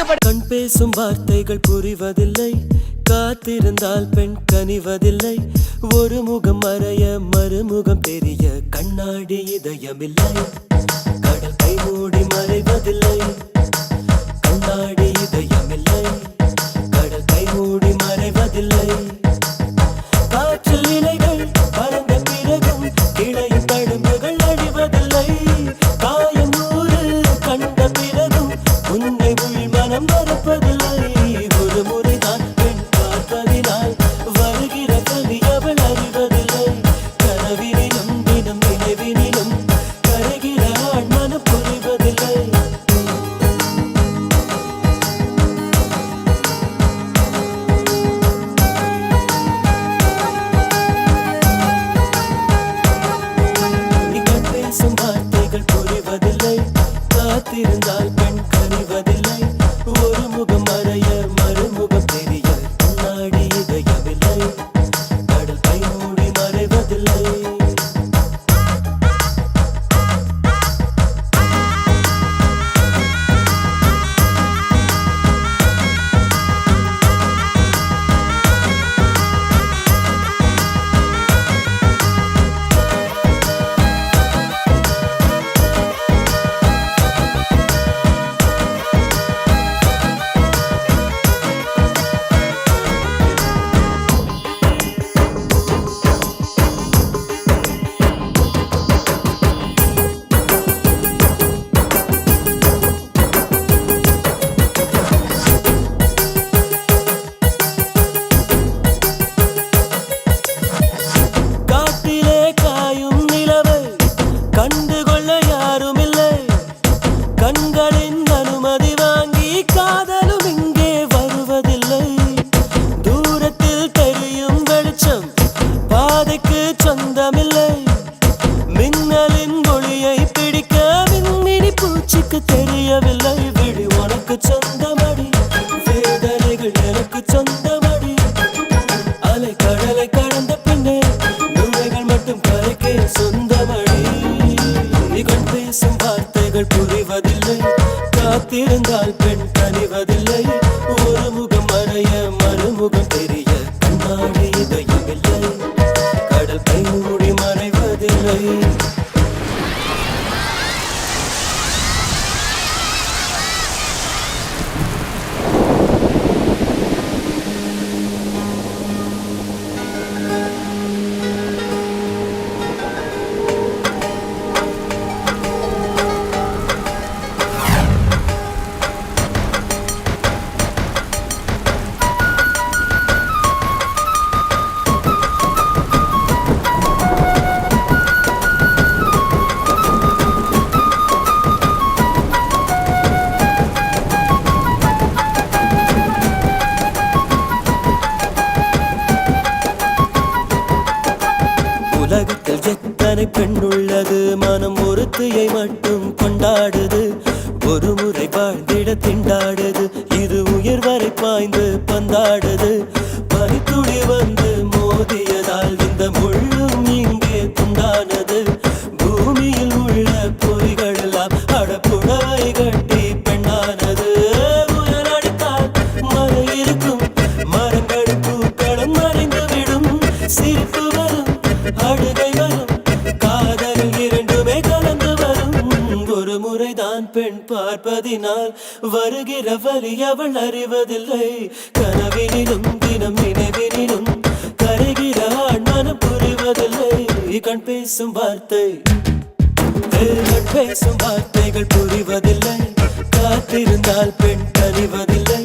கண் பேசும் வார்த்தைகள் புரிவதில்லை, காத்திருந்தால் பெண் கனிவதில்லை. ஒரு முகம் மறைய மறுமுகம் தெரிய கண்ணாடி இதயமில்லை. கடல் கை மூடி மறைவதில்லை, கண்ணாடி இதயமில்லை. கடல் கை மூடி மறைவதில்லை. காற்றில் இலைகள் பறந்த பிறகும் இடையின் தழும்புகள் அழிவதில்லை. காயம் நூறு கண்ட பிறகும் உன்னை உள் மனம் மறப்பதில்லை. ஒரு முறைதான் பெண் பார்ப்பதினால் வருகிற கவி அவள் அறிவதில்லை. கனவினிலும் தினம் நினைவினிலும் கரைகிற ஆண் மனம் புரிவதில்லை. கண் பேசும் வார்த்தைகள் புரிவதில்லை, காத்திருந்தால் பெண் கனிவதில்லை. ஒரு முகம் மறைய மறுமுகம் தெரிய கண்ணாடி இதயமில்லை. கடல் கை மூடி மறைவதில்லை. காட்டிலே காயும் நிலவை கண்டுகொள்ள யாருமில்லை. கண்களின் அனுமதி வாங்கி காதலும் இங்கே வருவதில்லை. தூரத்தில் தெரியும் வெளிச்சம் பாதைக்கு சொந்தமில்லை. மின்னலின் ஒளியை பிடிக்க மின்மினி பூச்சிக்கு தெரியவில்லை. விழி உனக்கு சொந்தமடி, வேதனைகள் எனக்கு சொந்தமடி. அலை கடலை கடந்த பின்னே நுழைகள் மட்டும் கரைக்கே சொந்தமடி. கண் பேசும் வார்த்தைகள் புரிவதில்லை, காத்திருந்தால் பெண் கனிவதில்லை. ஒரு முகம் மறைய மறுமுகம் தெரிய கண்ணாடி இதயமில்லை. கடல் கை மூடி மறைவதில்லை. உலகத்தில் எத்தனை பெண் உள்ளது, மனம் ஒருத்தியை மட்டும் கொண்டாடுது. ஒரு முறை வாழ்ந்திட திண்டாடுது, இது உயர் வரை பாய்ந்து பந்தாடுது. பனித்துளி வந்து மோதியதால் இந்த முள்ளும் இங்கே துண்டானது. பூமியில் உள்ள பொறிகள் எல்லாம் அடப்புடவை கட்டி பெண்ணானது. புயல் அடித்தால் மழை இருக்கும், மரங்கள் பூக்களும் மறைந்து விடும். சிரிப்பு வரும், அழுகை வரும், காதல் இரண்டுமே கலந்து வரும். ஒரு முறைதான் பெண் பார்ப்பதினால் வருகிற வலி அவள் அறிவதில்லை. கனவினிலும் தினம் நினைவினிலும் கரைகிற ஆண் மனம் புரிவதில்லை. கண் பேசும் வார்த்தை கண் பேசும் வார்த்தைகள் புரிவதில்லை, காத்திருந்தால் பெண் கனிவதில்லை.